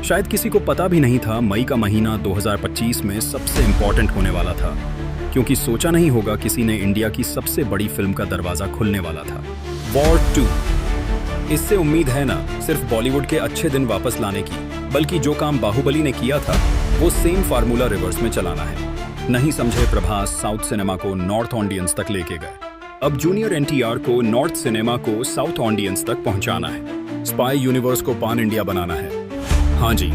शायद किसी को पता भी नहीं था मई का महीना 2025 में सबसे इम्पोर्टेंट होने वाला था, क्योंकि सोचा नहीं होगा किसी ने इंडिया की सबसे बड़ी फिल्म का दरवाजा खुलने वाला था, वॉर 2। इससे उम्मीद है ना सिर्फ बॉलीवुड के अच्छे दिन वापस लाने की, बल्कि जो काम बाहुबली ने किया था वो सेम फार्मूला रिवर्स में चलाना है। नहीं समझे प्रभास साउथ सिनेमा को नॉर्थ ऑडियंस तक लेके गए। अब जूनियर एनटीआर को नॉर्थ सिनेमा को साउथ ऑडियंस तक पहुंचाना है। स्पाई यूनिवर्स को पान इंडिया बनाना है। हाँ जी,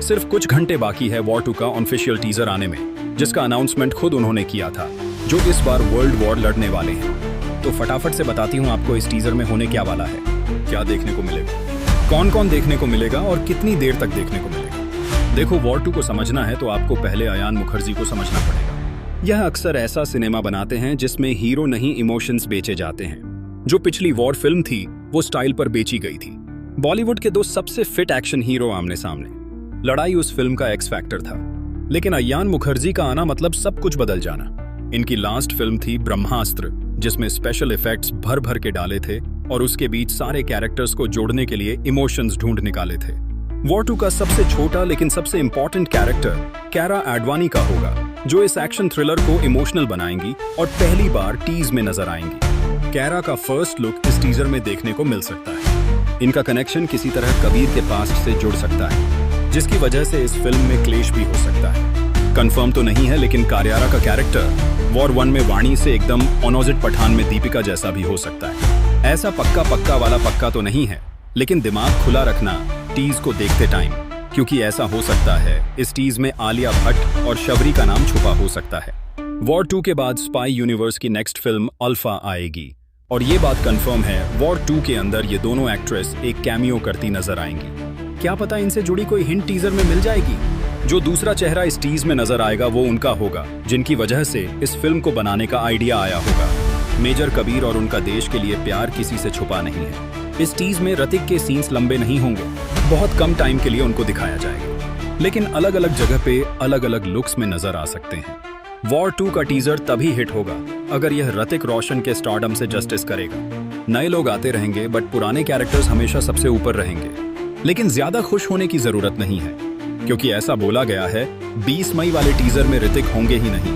सिर्फ कुछ घंटे बाकी है वॉर 2 का ऑफिशियल टीजर आने में, जिसका अनाउंसमेंट खुद उन्होंने किया था, जो इस बार वर्ल्ड वॉर लड़ने वाले हैं। तो फटाफट से बताती हूँ आपको इस टीजर में होने क्या वाला है, क्या देखने को मिलेगा, कौन कौन देखने को मिलेगा और कितनी देर तक देखने को मिलेगा। देखो, वॉर 2 को समझना है तो आपको पहले अयान मुखर्जी को समझना पड़ेगा। यह अक्सर ऐसा सिनेमा बनाते हैं जिसमें हीरो नहीं इमोशंस बेचे जाते हैं। जो पिछली वॉर फिल्म थी वो स्टाइल पर बेची गई थी। बॉलीवुड के दो सबसे फिट एक्शन हीरो आमने सामने, लड़ाई उस फिल्म का एक्स फैक्टर था। लेकिन अयान मुखर्जी का आना मतलब सब कुछ बदल जाना। इनकी लास्ट फिल्म थी ब्रह्मास्त्र, जिसमें स्पेशल इफेक्ट्स भर भर के डाले थे और उसके बीच सारे कैरेक्टर्स को जोड़ने के लिए इमोशंस ढूंढ निकाले थे। वॉर 2 का सबसे छोटा लेकिन सबसे इंपॉर्टेंट कैरेक्टर कैरा एडवानी का होगा, जो इस एक्शन थ्रिलर को इमोशनल बनाएंगी और पहली बार टीज में नजर आएंगी। कैरा का फर्स्ट लुक इस टीजर में देखने को मिल सकता है। इनका कनेक्शन किसी तरह कबीर के पास्ट से जुड़ सकता है, जिसकी वजह से इस फिल्म में क्लेश भी हो सकता है। कंफर्म तो नहीं है, लेकिन कारियारा का कैरेक्टर वॉर 1 में वाणी से एकदम ऑपोजिट पठान में दीपिका जैसा भी हो सकता है। ऐसा पक्का वाला पक्का तो नहीं है, लेकिन दिमाग खुला रखना टीज को देखते टाइम, क्योंकि ऐसा हो सकता है इस टीज में आलिया भट्ट और शबरी का नाम छुपा हो सकता है। वॉर 2 के बाद स्पाई यूनिवर्स की नेक्स्ट फिल्म अल्फा आएगी, और ये बात कंफर्म है वॉर 2 के अंदर ये दोनों एक्ट्रेस एक कैमियो करती नजर आएंगी। क्या पता इनसे जुड़ी कोई हिंट टीजर में मिल जाएगी। जो दूसरा चेहरा इस टीज में नजर आएगा वो उनका होगा, जिनकी वजह से इस फिल्म को बनाने का आइडिया आया होगा। मेजर कबीर और उनका देश के लिए प्यार किसी से छुपा नहीं है। इस टीज में ऋतिक के सीन्स लंबे नहीं होंगे, बहुत कम टाइम के लिए उनको दिखाया जाएगा, लेकिन अलग अलग जगह पे अलग अलग लुक्स में नजर आ सकते हैं। वॉर 2 का टीजर तभी हिट होगा अगर यह ऋतिक रोशन के स्टारडम से जस्टिस करेगा। नए लोग आते रहेंगे, बट पुराने कैरेक्टर्स हमेशा सबसे ऊपर रहेंगे। लेकिन ज्यादा खुश होने की जरूरत नहीं है, क्योंकि ऐसा बोला गया है 20 मई वाले टीजर में ऋतिक होंगे ही नहीं,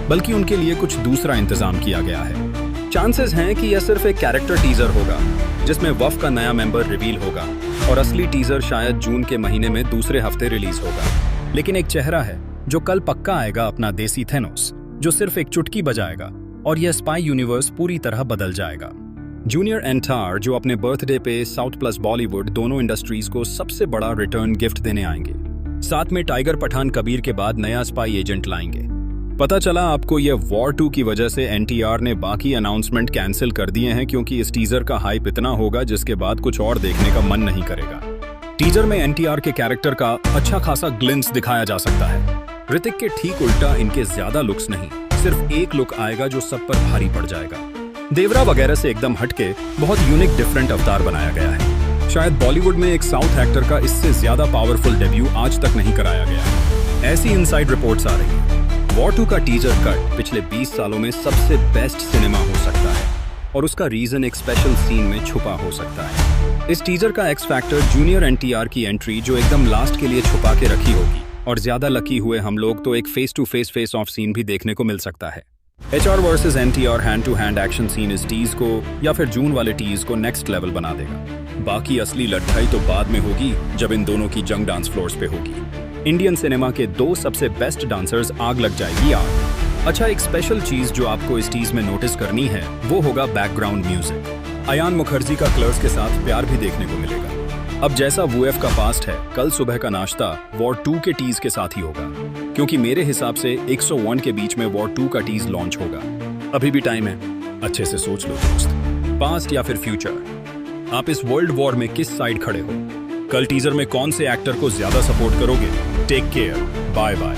बल्कि उनके लिए कुछ दूसरा इंतजाम किया गया है। चांसेस हैं कि यह सिर्फ एक कैरेक्टर टीजर होगा, जिसमें वफ का नया मेंबर रिवील होगा, और असली टीजर शायद जून के महीने में दूसरे हफ्ते रिलीज होगा। लेकिन एक चेहरा है जो कल पक्का आएगा, अपना देसी थेनोस, जो सिर्फ एक चुटकी बजाएगा और यह स्पाई यूनिवर्स पूरी तरह बदल जाएगा। जूनियर एनटीआर जो अपने बर्थडे पे साउथ प्लस बॉलीवुड दोनों इंडस्ट्रीज को सबसे बड़ा रिटर्न गिफ्ट देने आएंगे। साथ में टाइगर पठान कबीर के बाद नया स्पाई एजेंट लाएंगे। पता चला आपको यह वॉर 2 की वजह से एनटीआर ने बाकी अनाउंसमेंट कैंसिल कर दिए हैं, क्योंकि इस टीजर का हाइप इतना होगा जिसके बाद कुछ और देखने का मन नहीं करेगा। टीजर में एनटीआर के कैरेक्टर का अच्छा खासा ग्लिम्स दिखाया जा सकता है। ऋतिक के ठीक उल्टा इनके ज्यादा लुक्स नहीं, सिर्फ एक लुक आएगा जो सब पर भारी पड़ जाएगा। देवरा वगैरह से एकदम हटके बहुत यूनिक डिफरेंट अवतार बनाया गया है। शायद बॉलीवुड में एक साउथ एक्टर का इससे ज्यादा पावरफुल डेब्यू आज तक नहीं कराया गया। ऐसी इनसाइड रिपोर्ट्स आ रही हैं। वॉर 2 का टीजर कट पिछले 20 सालों में सबसे बेस्ट सिनेमा हो सकता है, और उसका रीजन एक स्पेशल सीन में छुपा हो सकता है। इस टीजर का एक्स फैक्टर जूनियर एनटीआर की एंट्री, जो एकदम लास्ट के लिए छुपा के रखी होगी, और ज्यादा लकी हुए हम लोग तो एक face to face off scene भी देखने को मिल सकता है। HR versus NTR hand to hand action scene इस टीज को या फिर जून वाले टीज को नेक्स्ट लेवल बना देगा। बाकी असली लड़ाई तो बाद में होगी, जब इन दोनों की जंग डांस फ्लोर्स पे होगी। इंडियन सिनेमा के दो सबसे बेस्ट डांसर्स आग लग जाएगी आग। अच्छा, एक स्पेशल चीज जो आपको इस टीज में नोटिस करनी है वो होगा बैकग्राउंड म्यूजिक। अयान मुखर्जी का क्लर्स के साथ प्यार भी देखने को मिलेगा। अब जैसा वूएफ का पास्ट है, कल सुबह का नाश्ता वॉर 2 के टीज के साथ ही होगा, क्योंकि मेरे हिसाब से 101 के बीच में वॉर 2 का टीज लॉन्च होगा। अभी भी टाइम है, अच्छे से सोच लो दोस्त, पास्ट या फिर फ्यूचर। आप इस वर्ल्ड वॉर में किस साइड खड़े हो? कल टीजर में कौन से एक्टर को ज्यादा सपोर्ट करोगे? Take care, bye bye.